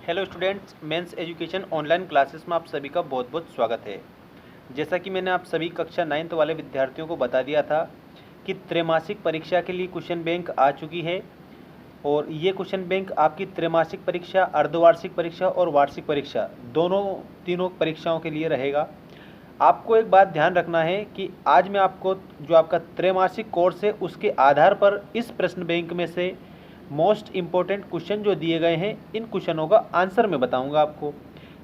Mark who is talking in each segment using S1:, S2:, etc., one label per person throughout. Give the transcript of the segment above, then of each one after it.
S1: Hello students, men's education online classes में आप सभी का बहुत बहुत स्वागत है। जैसा कि मैंने आप सभी कक्षा 9th वाले विद्यार्थियों को बता दिया था कि त्रैमासिक परीक्षा के लिए क्वेश्चन बैंक आ चुकी है और ये क्वेश्चन बैंक आपकी त्रैमासिक परीक्षा, अर्धवार्षिक परीक्षा और वार्षिक परीक्षा तीनों परीक्षाओं के लिए रहेगा। आपको एक बात ध्यान रखना है कि आज मैं आपको जो आपका त्रैमासिक कोर्स है उसके आधार पर इस प्रश्न बैंक में से मोस्ट इम्पोर्टेंट क्वेश्चन जो दिए गए हैं इन क्वेश्चनों का आंसर मैं बताऊंगा आपको,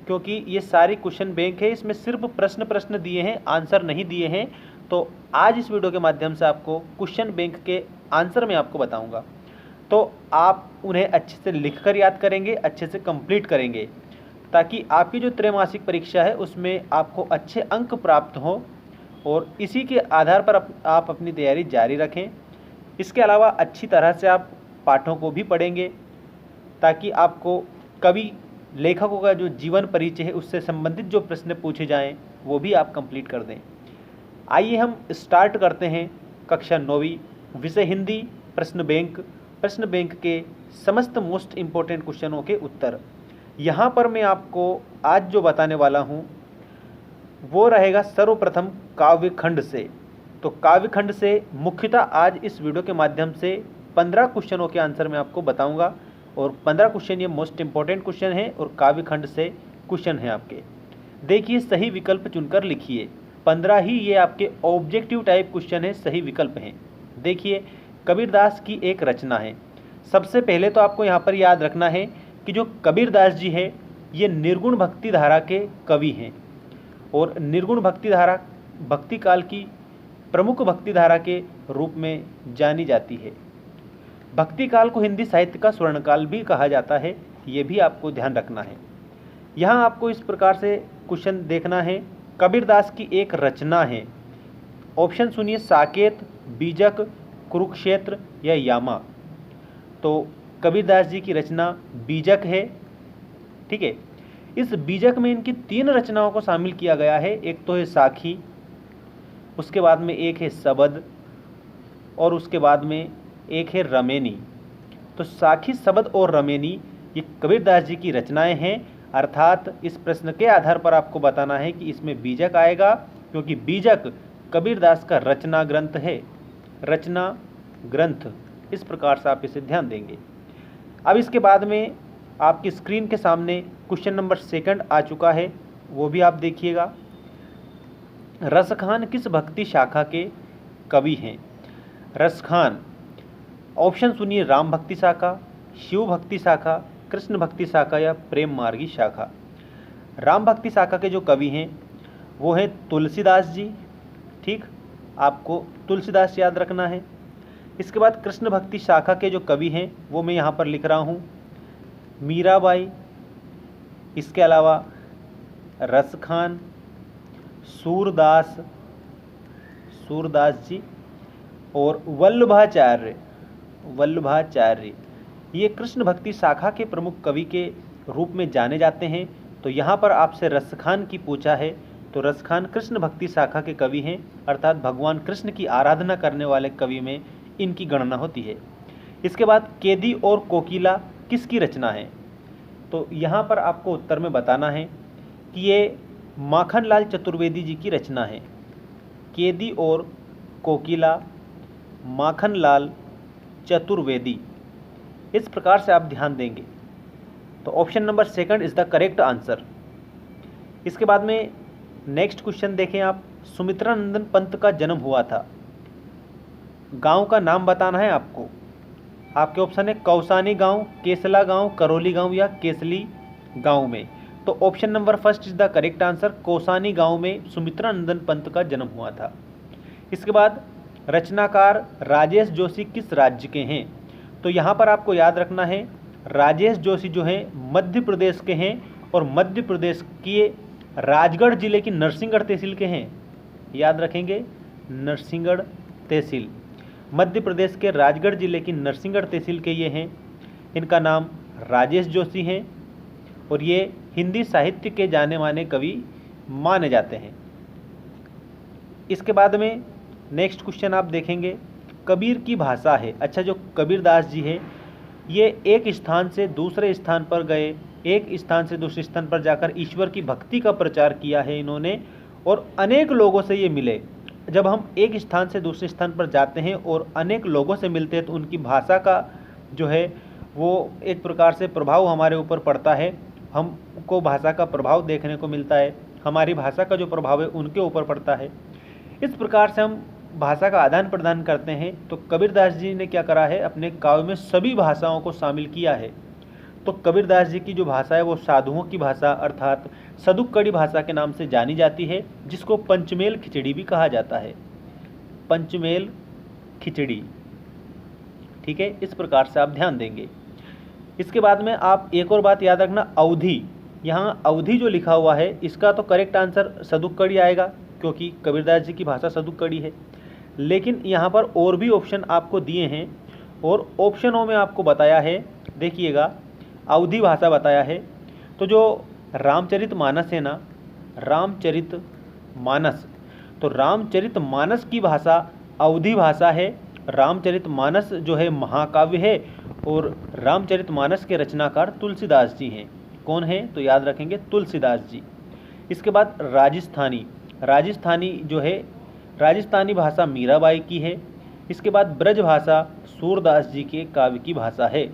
S1: क्योंकि ये सारी क्वेश्चन बैंक है, इसमें सिर्फ प्रश्न दिए हैं, आंसर नहीं दिए हैं। तो आज इस वीडियो के माध्यम से आपको क्वेश्चन बैंक के आंसर मैं आपको बताऊंगा, तो आप उन्हें अच्छे से लिखकर याद करेंगे, अच्छे से कंप्लीट करेंगे, ताकि आपकी जो त्रैमासिक परीक्षा है उसमें आपको अच्छे अंक प्राप्त हों और इसी के आधार पर आप अपनी तैयारी जारी रखें। इसके अलावा अच्छी तरह से आप पाठों को भी पढ़ेंगे ताकि आपको कवि लेखकों का जो जीवन परिचय है उससे संबंधित जो प्रश्न पूछे जाएं वो भी आप कंप्लीट कर दें। आइए हम स्टार्ट करते हैं कक्षा 9वीं विषय हिंदी प्रश्न बैंक के समस्त मोस्ट इम्पोर्टेंट क्वेश्चनों के उत्तर। यहाँ पर मैं आपको आज जो बताने वाला हूँ वो रहेगा सर्वप्रथम काव्यखंड से। तो काव्यखंड से मुख्यतः आज इस वीडियो के माध्यम से 15 क्वेश्चनों के आंसर मैं आपको बताऊंगा और 15 क्वेश्चन ये मोस्ट इंपॉर्टेंट क्वेश्चन हैं और काव्यखंड से क्वेश्चन हैं आपके। देखिए, सही विकल्प चुनकर लिखिए। 15 ही ये आपके ऑब्जेक्टिव टाइप क्वेश्चन है, सही विकल्प हैं। देखिए, कबीरदास की एक रचना है। सबसे पहले तो आपको यहाँ पर याद रखना है कि जो कबीरदास जी है ये निर्गुण भक्ति धारा के कवि हैं और निर्गुण भक्ति धारा भक्ति काल की प्रमुख भक्ति धारा के रूप में जानी जाती है। भक्ति काल को हिंदी साहित्य का स्वर्णकाल भी कहा जाता है, ये भी आपको ध्यान रखना है। यहाँ आपको इस प्रकार से क्वेश्चन देखना है, कबीरदास की एक रचना है। ऑप्शन सुनिए, साकेत, बीजक, कुरुक्षेत्र या यामा। तो कबीरदास जी की रचना बीजक है, ठीक है। इस बीजक में इनकी 3 रचनाओं को शामिल किया गया है। एक तो है साखी, उसके बाद में एक है सबद और उसके बाद में एक है रमेनी। तो साखी, सबद और रमेनी ये कबीरदास जी की रचनाएं हैं, अर्थात इस प्रश्न के आधार पर आपको बताना है कि इसमें बीजक आएगा, क्योंकि बीजक कबीरदास का रचना ग्रंथ है। रचना ग्रंथ, इस प्रकार से आप इसे ध्यान देंगे। अब इसके बाद में आपकी स्क्रीन के सामने क्वेश्चन नंबर 2 आ चुका है, वो भी आप देखिएगा। रसखान किस भक्ति शाखा के कवि हैं? रसखान, ऑप्शन सुनिए, राम भक्ति शाखा, शिव भक्ति शाखा, कृष्ण भक्ति शाखा या प्रेम मार्गी शाखा। राम भक्ति शाखा के जो कवि हैं वो हैं तुलसीदास जी, ठीक, आपको तुलसीदास याद रखना है। इसके बाद कृष्ण भक्ति शाखा के जो कवि हैं वो मैं यहाँ पर लिख रहा हूँ, मीराबाई, इसके अलावा रसखान, सूरदास जी और वल्लभाचार्य ये कृष्ण भक्ति शाखा के प्रमुख कवि के रूप में जाने जाते हैं। तो यहाँ पर आपसे रसखान की पूछा है, तो रसखान कृष्ण भक्ति शाखा के कवि हैं, अर्थात भगवान कृष्ण की आराधना करने वाले कवि में इनकी गणना होती है। इसके बाद केदी और कोकिला किसकी रचना है? तो यहाँ पर आपको उत्तर में बताना है कि ये माखनलाल चतुर्वेदी जी की रचना है। केदी और कोकिला, माखनलाल चतुर्वेदी, इस प्रकार से आप ध्यान देंगे। तो option number 2 is the correct answer. इसके बाद में नेक्स्ट क्वेश्चन देखें आप, सुमित्रानंदन पंत का जन्म हुआ था। गांव का नाम बताना है आपको। आपके ऑप्शन है कौसानी गांव, केसला गांव, करौली गांव या केसली गांव में। तो option number 1 is the correct answer, Kausani गांव में सुमित्रानंदन पंत का जन्म हुआ था। इसके बाद रचनाकार राजेश जोशी किस राज्य के हैं? तो यहाँ पर आपको याद रखना है, राजेश जोशी जो हैं मध्य प्रदेश के हैं और मध्य प्रदेश के राजगढ़ जिले की नरसिंहगढ़ तहसील के हैं। याद रखेंगे, नरसिंहगढ़ तहसील, मध्य प्रदेश के राजगढ़ जिले की नरसिंहगढ़ तहसील के ये हैं। इनका नाम राजेश जोशी हैं और ये हिंदी साहित्य के जाने माने कवि माने जाते हैं। इसके बाद में नेक्स्ट क्वेश्चन आप देखेंगे, कबीर की भाषा है। अच्छा, जो कबीरदास जी हैं ये एक स्थान से दूसरे स्थान पर गए, एक स्थान से दूसरे स्थान पर जाकर ईश्वर की भक्ति का प्रचार किया है इन्होंने, और अनेक लोगों से ये मिले। जब हम एक स्थान से दूसरे स्थान पर जाते हैं और अनेक लोगों से मिलते हैं तो उनकी भाषा का जो है वो एक प्रकार से प्रभाव हमारे ऊपर पड़ता है, हमको भाषा का प्रभाव देखने को मिलता है, हमारी भाषा का जो प्रभाव है उनके ऊपर पड़ता है। इस प्रकार से हम भाषा का आदान प्रदान करते हैं। तो कबीरदास जी ने क्या करा है, अपने काव्य में सभी भाषाओं को शामिल किया है। तो कबीरदास जी की जो भाषा है वो साधुओं की भाषा अर्थात सदुक्कड़ी भाषा के नाम से जानी जाती है, जिसको पंचमेल खिचड़ी भी कहा जाता है। पंचमेल खिचड़ी, ठीक है, इस प्रकार से आप ध्यान देंगे। इसके बाद में आप एक और बात याद रखना, अवधि। यहाँ अवधि जो लिखा हुआ है इसका तो करेक्ट आंसर सदुक्कड़ी आएगा, क्योंकि कबीरदास जी की भाषा सदुक्कड़ी है। लेकिन यहाँ पर और भी ऑप्शन आपको दिए हैं और ऑप्शनों में आपको बताया है, देखिएगा, अवधि भाषा बताया है। तो जो रामचरितमानस है ना, रामचरितमानस, तो रामचरितमानस की भाषा अवधि भाषा है। रामचरितमानस जो है महाकाव्य है और रामचरितमानस के रचनाकार तुलसीदास जी हैं। कौन है, तो याद रखेंगे तुलसीदास जी। इसके बाद राजस्थानी, राजस्थानी जो है राजस्थानी भाषा मीराबाई की है। इसके बाद ब्रज भाषा सूरदास जी के काव्य की भाषा है।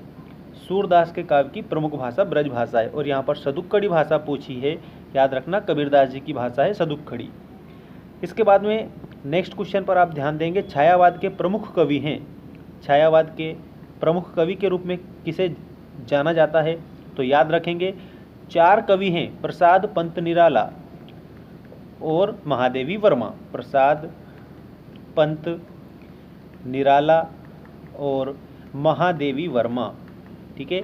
S1: सूरदास के काव्य की प्रमुख भाषा ब्रज भाषा है। और यहाँ पर सदुक्कड़ी भाषा पूछी है, याद रखना कबीरदास जी की भाषा है सदुक्कड़ी। इसके बाद में नेक्स्ट क्वेश्चन पर आप ध्यान देंगे, छायावाद के प्रमुख कवि हैं। छायावाद के प्रमुख कवि के रूप में किसे जाना जाता है, तो याद रखेंगे 4 कवि हैं, प्रसाद, पंत, निराला और महादेवी वर्मा। प्रसाद, पंत, निराला और महादेवी वर्मा, ठीक है।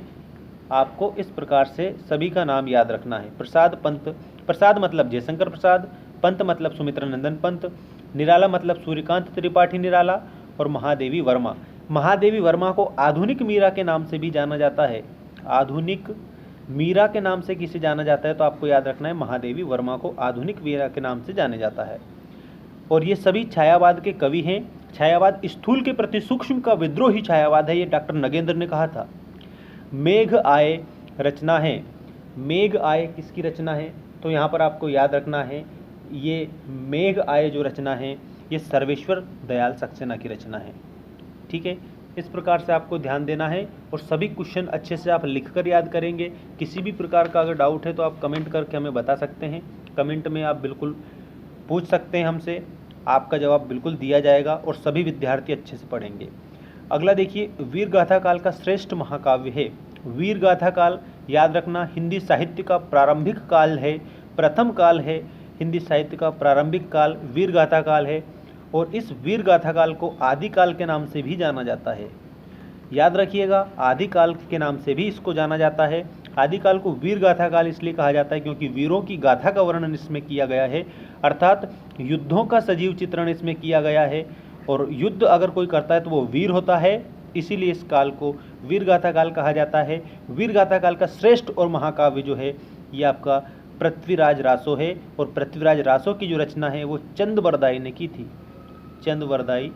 S1: आपको इस प्रकार से सभी का नाम याद रखना है। प्रसाद, पंत, प्रसाद मतलब जयशंकर प्रसाद, पंत मतलब सुमित्रानंदन पंत, निराला मतलब सूर्यकांत त्रिपाठी निराला और महादेवी वर्मा। महादेवी वर्मा को आधुनिक मीरा के नाम से भी जाना जाता है। आधुनिक मीरा के नाम से किसे जाना जाता है, तो आपको याद रखना है महादेवी वर्मा को आधुनिक मीरा के नाम से जाना जाता है। और ये सभी छायावाद के कवि हैं। छायावाद स्थूल के प्रति सूक्ष्म का विद्रोही छायावाद है, ये डॉक्टर नगेंद्र ने कहा था। मेघ आए रचना है, मेघ आए किसकी रचना है, तो यहाँ पर आपको याद रखना है ये मेघ आए जो रचना है ये सर्वेश्वर दयाल सक्सेना की रचना है, ठीक है। इस प्रकार से आपको ध्यान देना है और सभी क्वेश्चन अच्छे से आप लिखकर याद करेंगे। किसी भी प्रकार का अगर डाउट है तो आप कमेंट करके हमें बता सकते हैं। कमेंट में आप बिल्कुल पूछ सकते हैं हमसे, आपका जवाब बिल्कुल दिया जाएगा और सभी विद्यार्थी अच्छे से पढ़ेंगे। अगला देखिए, वीर गाथा काल का श्रेष्ठ महाकाव्य है। वीर गाथा काल याद रखना हिंदी साहित्य का प्रारंभिक काल है, प्रथम काल है। हिंदी साहित्य का प्रारंभिक काल वीर गाथा काल है और इस वीर गाथा काल को आदिकाल के नाम से भी जाना जाता है। याद रखिएगा, आदिकाल के नाम से भी इसको जाना जाता है। आदिकाल को वीर गाथा काल इसलिए कहा जाता है क्योंकि वीरों की गाथा का वर्णन इसमें किया गया है, अर्थात युद्धों का सजीव चित्रण इसमें किया गया है। और युद्ध अगर कोई करता है तो वो वीर होता है, इसीलिए इस काल को वीर गाथा काल कहा जाता है। वीर गाथा काल का श्रेष्ठ और महाकाव्य जो है ये आपका पृथ्वीराज रासो है। और पृथ्वीराज रासो की जो रचना है वो चंदवरदाई ने की थी। चंदवरदाई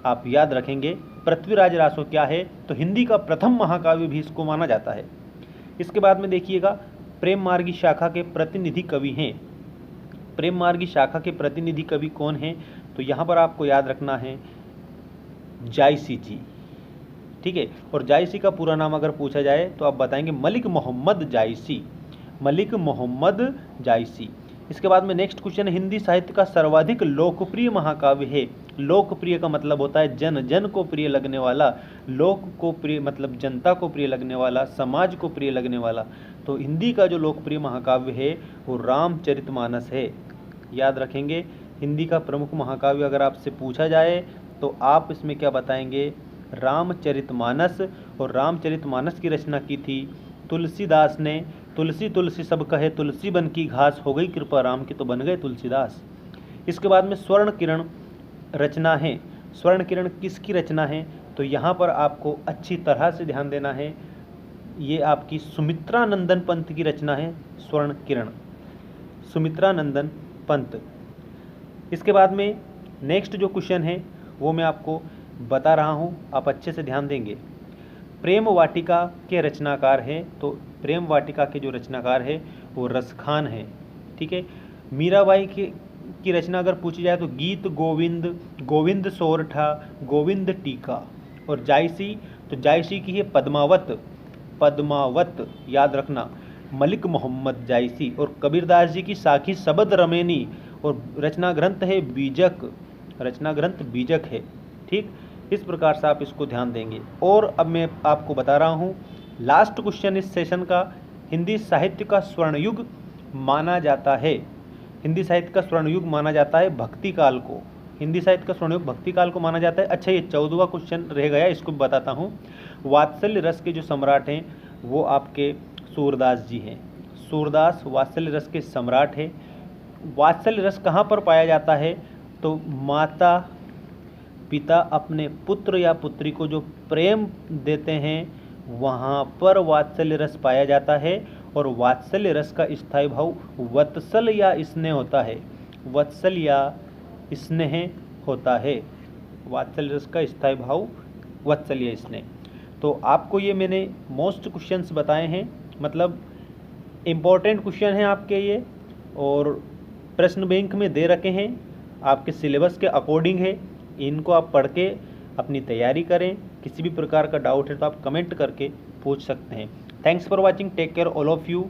S1: आप याद रखेंगे। पृथ्वीराज रासो क्या है, तो हिंदी का प्रथम महाकाव्य भी इसको माना जाता है। इसके बाद में देखिएगा, प्रेम मार्गी शाखा के प्रतिनिधि कवि हैं। प्रेम मार्गी शाखा के प्रतिनिधि कवि कौन हैं, तो यहाँ पर आपको याद रखना है जायसी जी, ठीक है। और जायसी का पूरा नाम अगर पूछा जाए तो आप बताएंगे मलिक मोहम्मद जायसी, मलिक मोहम्मद जायसी। इसके बाद में नेक्स्ट क्वेश्चन, हिंदी साहित्य का सर्वाधिक लोकप्रिय महाकाव्य है। लोकप्रिय का मतलब होता है जन जन को प्रिय लगने वाला, लोक को प्रिय मतलब जनता को प्रिय लगने वाला, समाज को प्रिय लगने वाला। तो हिंदी का जो लोकप्रिय महाकाव्य है वो रामचरितमानस है। याद रखेंगे, हिंदी का प्रमुख महाकाव्य अगर आपसे पूछा जाए तो आप इसमें क्या बताएंगे, रामचरितमानस। और रामचरितमानस की रचना की थी तुलसीदास ने। तुलसी तुलसी सब कहे तुलसी बन की घास, हो गई कृपा राम की तो बन गए तुलसीदास। इसके बाद में स्वर्ण किरण रचना है। स्वर्ण किरण किसकी रचना है, तो यहाँ पर आपको अच्छी तरह से ध्यान देना है, ये आपकी सुमित्रानंदन पंत की रचना है। स्वर्ण किरण सुमित्रानंदन पंत। इसके बाद में नेक्स्ट जो क्वेश्चन है वो मैं आपको बता रहा हूँ, आप अच्छे से ध्यान देंगे। प्रेम वाटिका के रचनाकार हैं, तो प्रेम वाटिका के जो रचनाकार है वो रसखान है। ठीक है। मीराबाई की रचना अगर पूछी जाए तो गीत गोविंद, गोविंद सोरठा, गोविंद टीका। और जायसी, तो जायसी की है पद्मावत, पद्मावत याद रखना, मलिक मोहम्मद जायसी। और कबीरदास जी की साखी सबद रमेनी, और रचना ग्रंथ है बीजक, रचना ग्रंथ बीजक है। ठीक, इस प्रकार से आप इसको ध्यान देंगे। और अब मैं आपको बता रहा हूँ लास्ट क्वेश्चन इस सेशन का, हिंदी साहित्य का स्वर्ण युग माना जाता है, हिंदी साहित्य का स्वर्ण युग माना जाता है भक्ति काल को, हिंदी साहित्य का स्वर्ण युग भक्ति काल को माना जाता है। अच्छा, ये 14वां क्वेश्चन रह गया, इसको बताता हूँ। वात्सल्य रस के जो सम्राट हैं वो आपके सूरदास जी हैं। सूरदास वात्सल्य रस के सम्राट हैं। वात्सल्य रस कहाँ पर पाया जाता है? तो माता पिता अपने पुत्र या पुत्री को जो प्रेम देते हैं वहाँ पर वात्सल्य रस पाया जाता है। और वात्सल्य रस का स्थायी भाव वत्सल या स्नेह होता है, वत्सल या स्नेह होता है। वात्सल्य रस का स्थायी भाव वत्सल या स्नेह। तो आपको ये मैंने मोस्ट क्वेश्चंस बताए हैं, मतलब इम्पोर्टेंट क्वेश्चन हैं आपके ये, और प्रश्न बैंक में दे रखे हैं, आपके सिलेबस के अकॉर्डिंग है। इनको आप पढ़ के अपनी तैयारी करें। किसी भी प्रकार का डाउट है तो आप कमेंट करके पूछ सकते हैं। Thanks for watching, take care all of you.